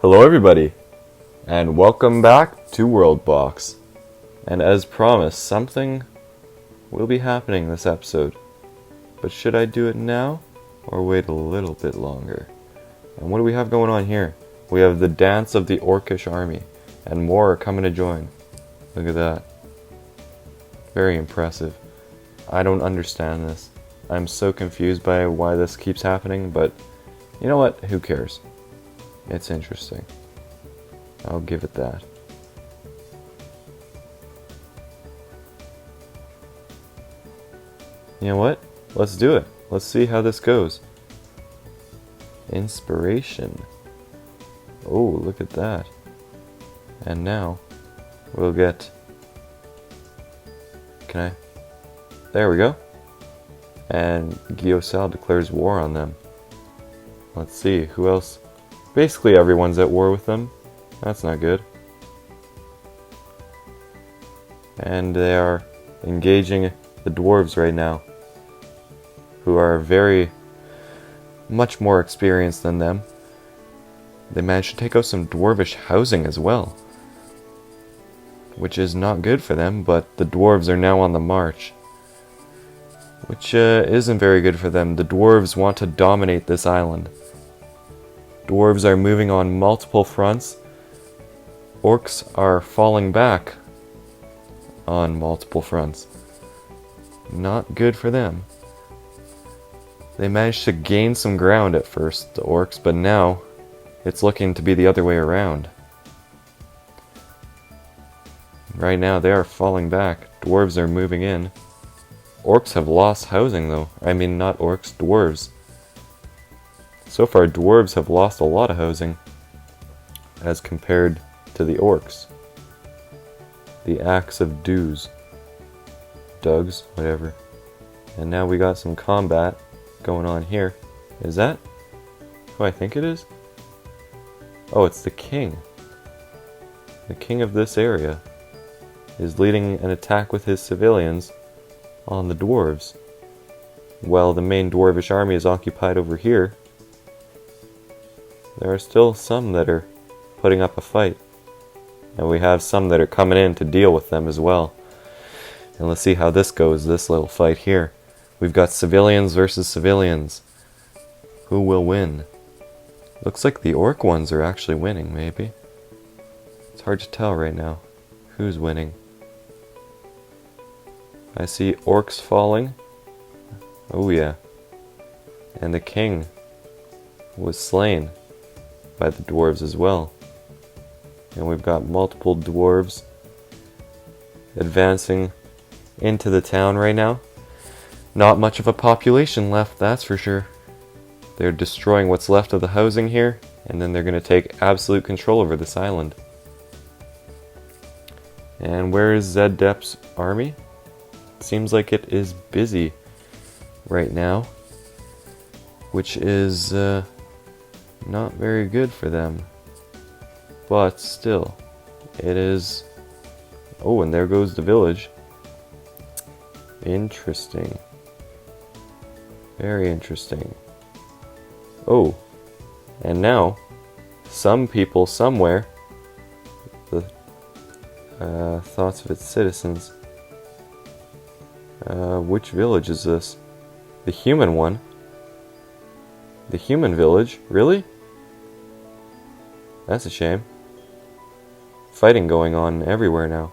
Hello everybody, and welcome back to WorldBox. And as promised, something will be happening this episode. But should I do it now, or wait a little bit longer? And what do we have going on here? We have the dance of the Orcish army, and more are coming to join. Look at that. Very impressive. I don't understand this. I'm so confused by why this keeps happening, but you know what? Who cares? It's interesting. I'll give it that. You know what? Let's do it. Let's see how this goes. Inspiration. Oh, look at that. And now we'll get... Can I? There we go. And Gyosal declares war on them. Let's see, who else? Basically everyone's at war with them. That's not good. And they are engaging the dwarves right now, who are very much more experienced than them. They managed to take out some dwarvish housing as well, which is not good for them, but the dwarves are now on the march, which isn't very good for them. The dwarves want to dominate this island. Dwarves are moving on multiple fronts. Orcs are falling back on multiple fronts. Not good for them. They managed to gain some ground at first, the orcs, but now it's looking to be the other way around. Right now they are falling back. Dwarves are moving in. Orcs have lost housing though. I mean, not orcs, dwarves. So far, dwarves have lost a lot of housing as compared to the orcs. The Axe of Dews. Dugs, whatever. And now we got some combat going on here. Is that who I think it is? Oh, it's the king. The king of this area is leading an attack with his civilians on the dwarves, while the main dwarvish army is occupied over here. There are still some that are putting up a fight, and we have some that are coming in to deal with them as well. And let's see how this goes, this little fight here. We've got civilians versus civilians. Who will win? Looks like the orc ones are actually winning, maybe. It's hard to tell right now who's winning. I see orcs falling. Oh yeah. And the king was slain by the dwarves as well. And we've got multiple dwarves advancing into the town right now. Not much of a population left, that's for sure. They're destroying what's left of the housing here, and then they're going to take absolute control over this island. And where is Zeddep's army? Seems like it is busy right now, which is not very good for them. But still, it is... Oh, and there goes the village. Interesting. Very interesting. Oh, and now, some people somewhere, the thoughts of its citizens. Which village is this? The human one? The human village? Really? That's a shame. Fighting going on everywhere now.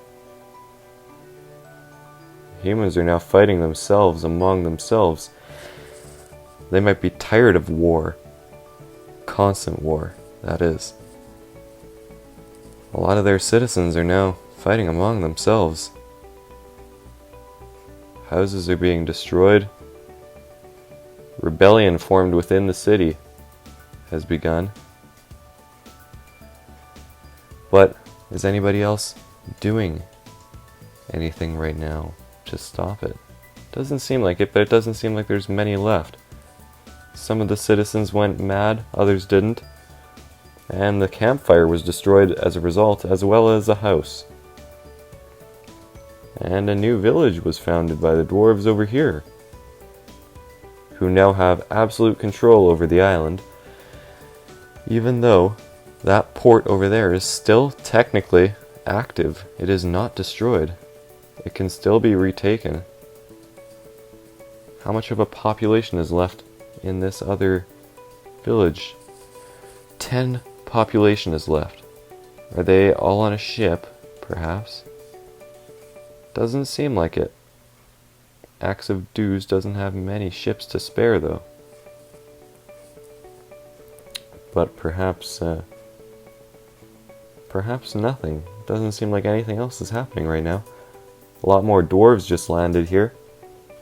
Humans are now fighting themselves among themselves. They might be tired of war. Constant war, that is. A lot of their citizens are now fighting among themselves. Houses are being destroyed. Rebellion formed within the city has begun. But is anybody else doing anything right now to stop it? Doesn't seem like it, but it doesn't seem like there's many left. Some of the citizens went mad, others didn't. And the campfire was destroyed as a result, as well as a house. And a new village was founded by the dwarves over here, who now have absolute control over the island, even though That port over there is still technically active. It is not destroyed. It can still be retaken. How much of a population is left in this other village? 10 population is left. Are they all on a ship, perhaps? Doesn't seem like it. Axe of Dews doesn't have many ships to spare, though. But perhaps nothing. Doesn't seem like anything else is happening right now. A lot more dwarves just landed here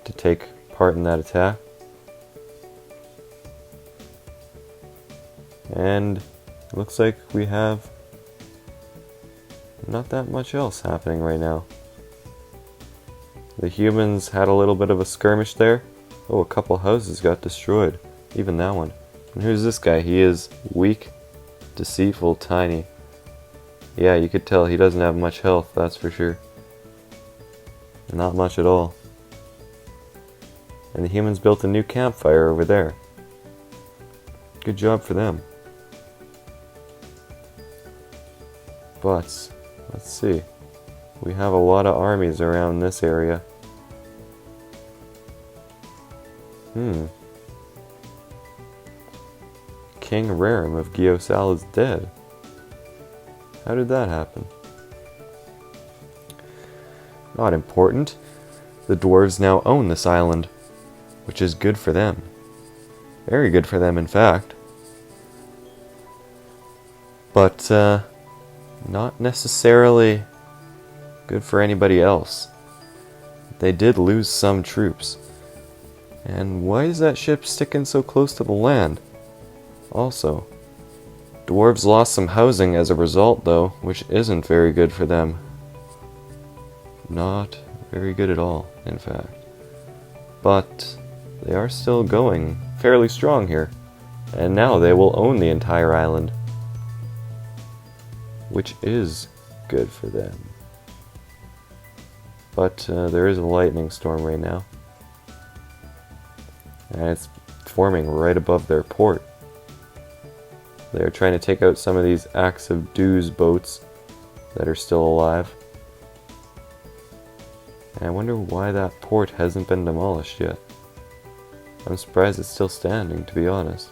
to take part in that attack. And it looks like we have not that much else happening right now. The humans had a little bit of a skirmish there. Oh, a couple houses got destroyed. Even that one. And who's this guy? He is weak, deceitful, tiny. Yeah, you could tell he doesn't have much health, that's for sure. Not much at all. And the humans built a new campfire over there. Good job for them. But, let's see. We have a lot of armies around this area. King Rarim of Gyosal is dead. How did that happen? Not important. The dwarves now own this island, which is good for them. Very good for them, in fact. But, not necessarily good for anybody else. They did lose some troops. And why is that ship sticking so close to the land? Also, dwarves lost some housing as a result, though, which isn't very good for them. Not very good at all, in fact. But they are still going fairly strong here. And now they will own the entire island, which is good for them. But there is a lightning storm right now. And it's forming right above their port. They're trying to take out some of these Axe of Dews boats that are still alive. And I wonder why that port hasn't been demolished yet. I'm surprised it's still standing, to be honest.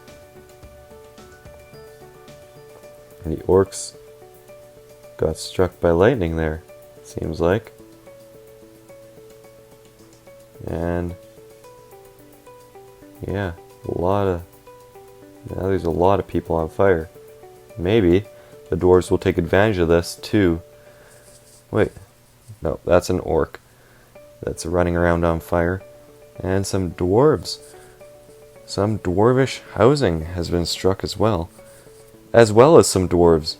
And the orcs got struck by lightning there, seems like. And yeah, now there's a lot of people on fire. Maybe the dwarves will take advantage of this too. Wait, no, that's an orc that's running around on fire. And some dwarves. Some dwarvish housing has been struck as well as some dwarves.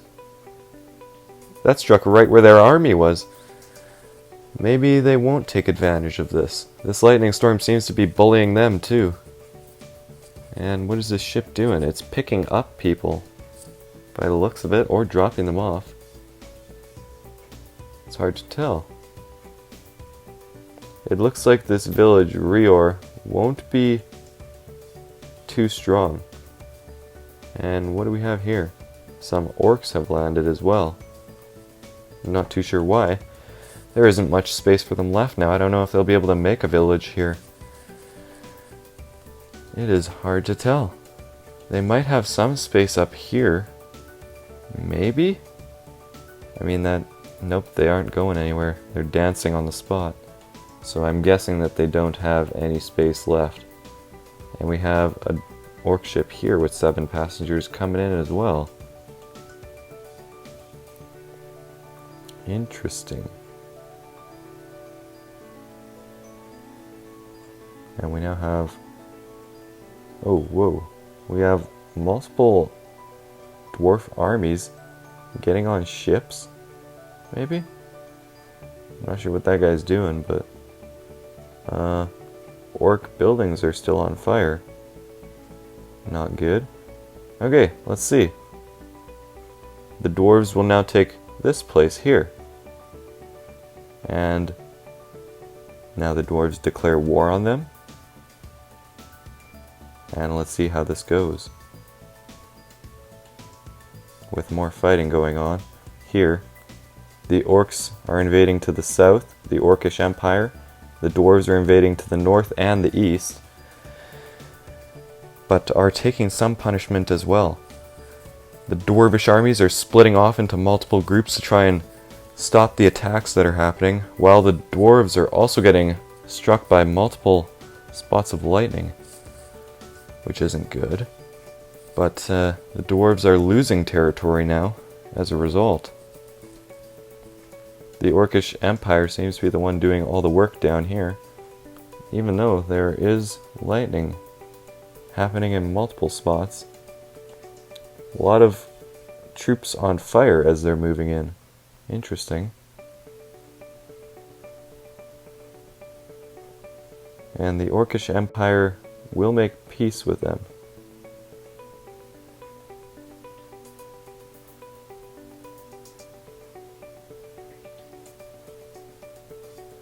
That struck right where their army was. Maybe they won't take advantage of this. This lightning storm seems to be bullying them too. And what is this ship doing? It's picking up people, by the looks of it, or dropping them off. It's hard to tell. It looks like this village, Rior, won't be too strong. And what do we have here? Some orcs have landed as well. I'm not too sure why. There isn't much space for them left now. I don't know if they'll be able to make a village here. It is hard to tell. They might have some space up here. Maybe? I mean nope, they aren't going anywhere. They're dancing on the spot. So I'm guessing that they don't have any space left. And we have an orc ship here with 7 passengers coming in as well. Interesting. And we now have... Oh, whoa. We have multiple dwarf armies getting on ships, maybe? I'm not sure what that guy's doing, but... orc buildings are still on fire. Not good. Okay, let's see. The dwarves will now take this place here. And now the dwarves declare war on them. And let's see how this goes. with more fighting going on. Here, the orcs are invading to the south, the Orcish Empire. The dwarves are invading to the north and the east, but are taking some punishment as well. The dwarvish armies are splitting off into multiple groups to try and stop the attacks that are happening, while the dwarves are also getting struck by multiple spots of lightning, which isn't good. But the dwarves are losing territory now as a result. The Orcish Empire seems to be the one doing all the work down here, even though there is lightning happening in multiple spots. A lot of troops on fire as they're moving in. Interesting. And the Orcish Empire will make peace with them.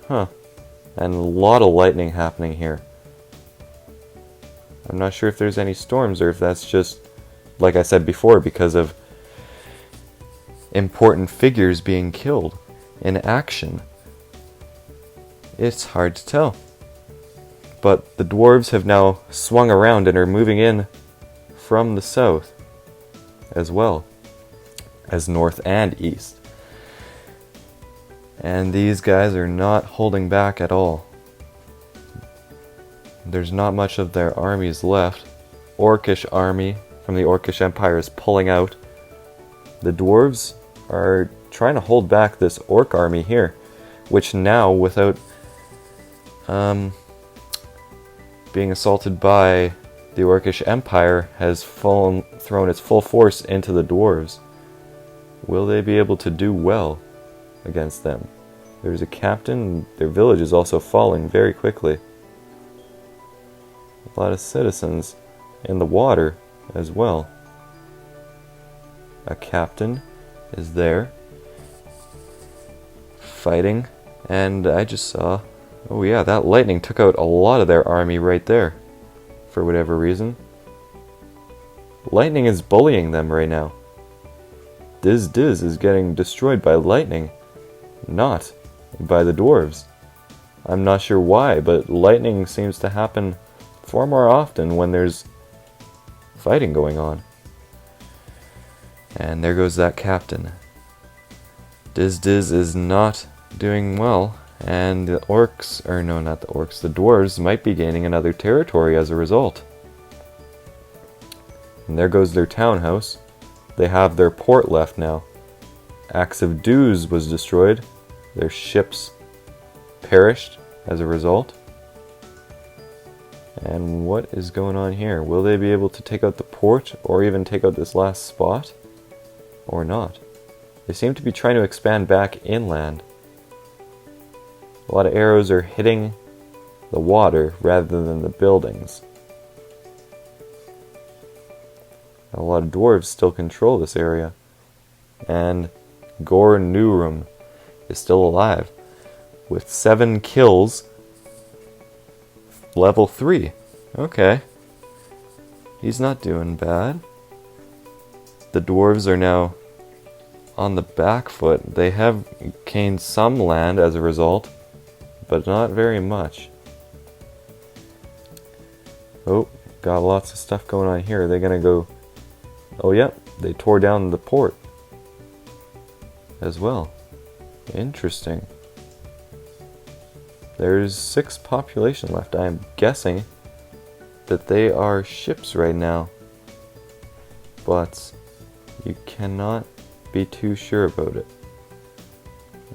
Huh. And a lot of lightning happening here. I'm not sure if there's any storms or if that's just, like I said before, because of important figures being killed in action. It's hard to tell. But the dwarves have now swung around and are moving in from the south as well as north and east. And these guys are not holding back at all. There's not much of their armies left. Orcish army from the Orcish Empire is pulling out. The dwarves are trying to hold back this orc army here, which now, without being assaulted by the Orcish Empire, has thrown its full force into the dwarves. Will they be able to do well against them? There's a captain. Their village is also falling very quickly. A lot of citizens in the water as well. A captain is there fighting, and I just saw, oh yeah, that lightning took out a lot of their army right there for whatever reason. Lightning is bullying them right now. Diz is getting destroyed by lightning, not by the dwarves. I'm not sure why, but lightning seems to happen far more often when there's fighting going on. And there goes that captain. Diz is not doing well, and the orcs, or no, not the orcs, the dwarves might be gaining another territory as a result. And there goes their townhouse. They have their port left now. Axe of Dews was destroyed. Their ships perished as a result. And what is going on here? Will they be able to take out the port or even take out this last spot? Or not? They seem to be trying to expand back inland. A lot of arrows are hitting the water rather than the buildings. A lot of dwarves still control this area. And Gor Nurum is still alive with 7 kills. Level 3. Okay. He's not doing bad. The dwarves are now on the back foot. They have gained some land as a result, but not very much. Oh, got lots of stuff going on here. They're gonna go... Oh, yep, they tore down the port as well. Interesting. There's 6 population left. I'm guessing that they are ships right now, but you cannot be too sure about it.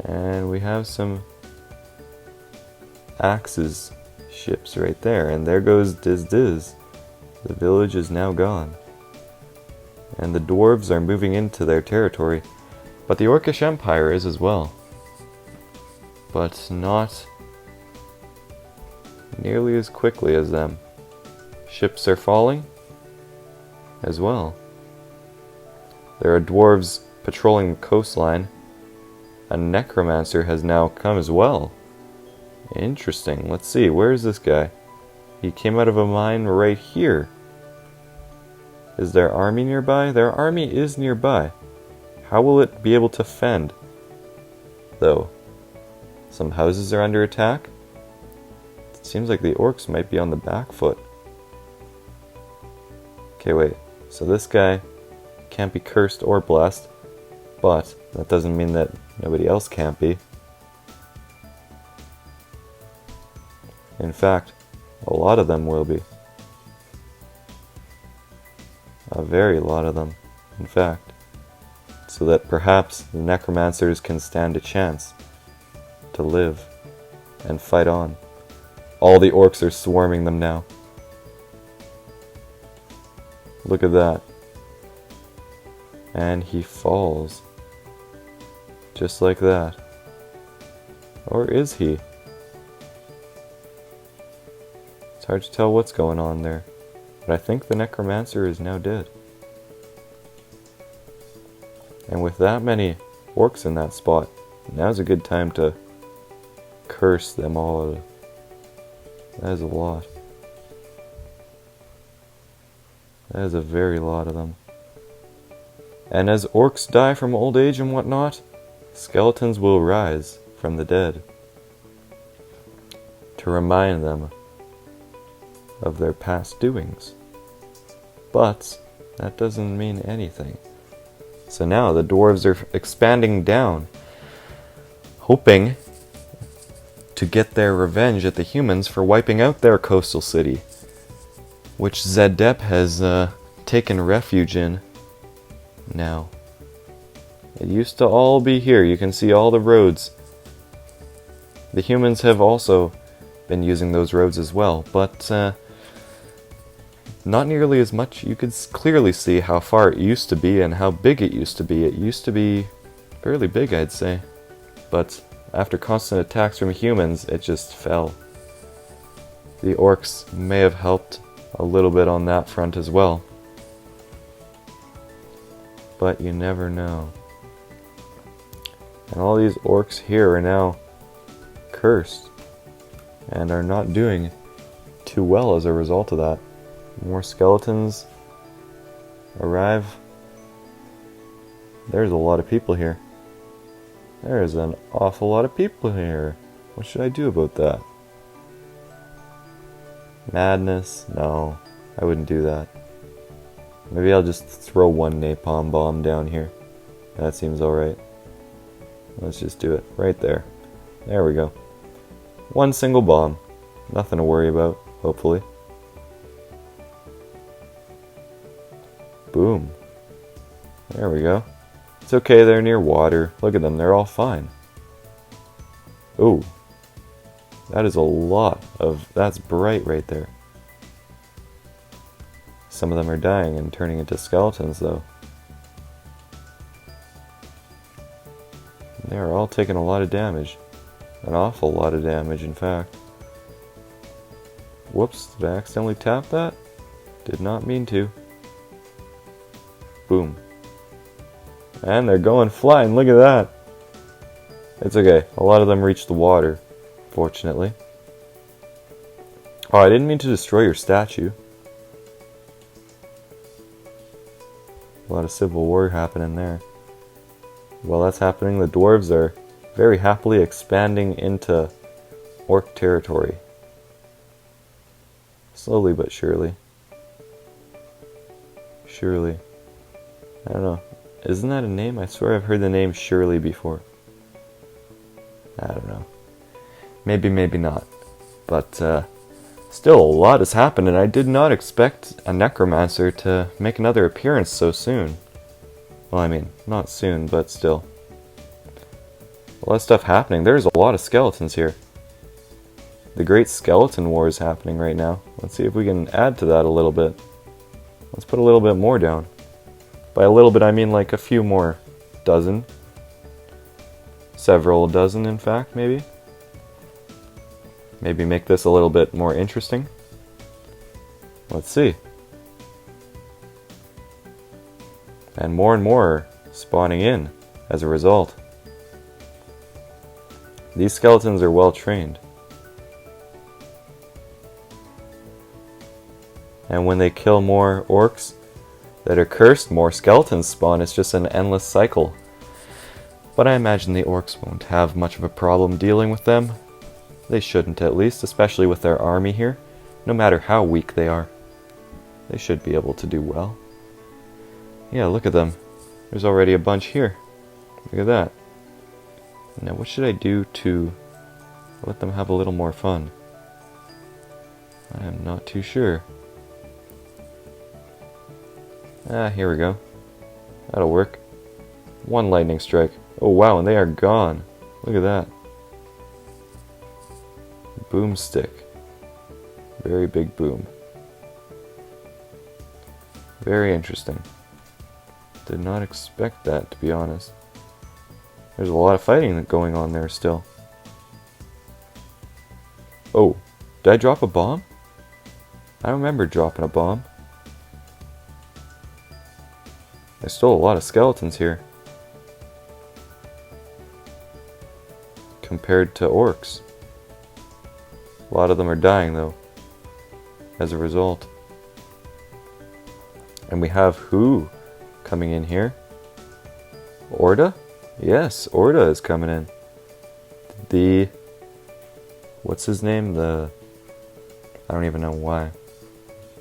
And we have some Axe's ships right there, and there goes Diz. The village is now gone, and the dwarves are moving into their territory, but the Orcish Empire is as well, but not nearly as quickly as them. Ships are falling as well. There are dwarves patrolling the coastline. A necromancer has now come as well. Interesting. Let's see, where is this guy? He came out of a mine right here. Is their army nearby? Their army is nearby. How will it be able to fend, though? Some houses are under attack. It seems like the orcs might be on the back foot. Okay, wait. So this guy can't be cursed or blessed, but that doesn't mean that nobody else can't be. In fact, a lot of them will be. A very lot of them, in fact. So that perhaps the necromancers can stand a chance to live and fight on. All the orcs are swarming them now. Look at that. And he falls. Just like that. Or is he? It's hard to tell what's going on there. But I think the necromancer is now dead. And with that many orcs in that spot, now's a good time to curse them all. That is a lot. That is a very lot of them. And as orcs die from old age and whatnot, skeletons will rise from the dead to remind them of their past doings. But that doesn't mean anything. So now the dwarves are expanding down, hoping to get their revenge at the humans for wiping out their coastal city, which Zedep has taken refuge in now. It used to all be here. You can see all the roads. The humans have also been using those roads as well, but not nearly as much. You could clearly see how far it used to be and how big it used to be. It used to be fairly big, I'd say. But after constant attacks from humans, it just fell. The orcs may have helped a little bit on that front as well. But you never know. And all these orcs here are now cursed and are not doing too well as a result of that. More skeletons arrive. There's a lot of people here. There's an awful lot of people here. What should I do about that? Madness? No, I wouldn't do that. Maybe I'll just throw one napalm bomb down here. That seems alright. Let's just do it right there. There we go. One single bomb. Nothing to worry about, hopefully. Boom. There we go. It's okay, they're near water. Look at them, they're all fine. Ooh. That is a lot of... That's bright right there. Some of them are dying and turning into skeletons, though. They are all taking a lot of damage. An awful lot of damage, in fact. Whoops, did I accidentally tap that? Did not mean to. Boom. And they're going flying, look at that! It's okay, a lot of them reached the water, fortunately. Oh, I didn't mean to destroy your statue. A lot of civil war happening there. While that's happening, the dwarves are very happily expanding into orc territory. Slowly but surely. Surely. I don't know. Isn't that a name? I swear I've heard the name Shirley before. I don't know. Maybe, maybe not. But still, a lot has happened, and I did not expect a necromancer to make another appearance so soon. Well, I mean, not soon, but still. A lot of stuff happening. There's a lot of skeletons here. The Great Skeleton War is happening right now. Let's see if we can add to that a little bit. Let's put a little bit more down. By a little bit, I mean like a few more dozen. Several dozen, in fact, maybe. Maybe make this a little bit more interesting. Let's see. And more are spawning in as a result. These skeletons are well trained. And when they kill more orcs, that are cursed, more skeletons spawn. It's just an endless cycle. But I imagine the orcs won't have much of a problem dealing with them. They shouldn't, at least, especially with their army here. No matter how weak they are, they should be able to do well. Yeah, look at them. There's already a bunch here. Look at that. Now, what should I do to let them have a little more fun? I am not too sure. Here we go. That'll work. One lightning strike. Oh wow, and they are gone. Look at that. Boomstick. Very big boom. Very interesting. Did not expect that, to be honest. There's a lot of fighting going on there still. Oh, did I drop a bomb? I don't remember dropping a bomb. There's still a lot of skeletons here. Compared to orcs. A lot of them are dying though, as a result. And we have who coming in here? Orda? Yes, Orda is coming in. What's his name? I don't even know why.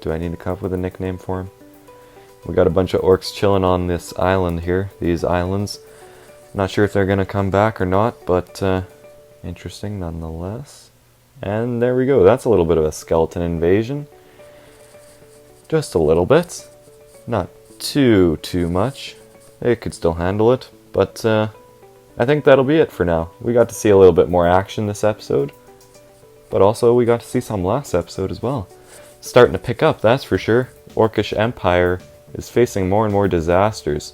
Do I need to come up with a nickname for him? We got a bunch of orcs chilling on this island here. These islands. Not sure if they're gonna come back or not, but interesting nonetheless. And there we go. That's a little bit of a skeleton invasion. Just a little bit. Not too much. They could still handle it, but I think that'll be it for now. We got to see a little bit more action this episode, but also we got to see some last episode as well. Starting to pick up, that's for sure. Orcish Empire is facing more and more disasters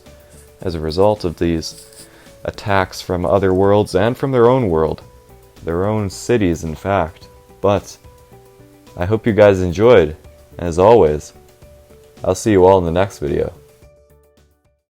as a result of these attacks from other worlds and from their own world. Their own cities, in fact. But I hope you guys enjoyed. As always, I'll see you all in the next video.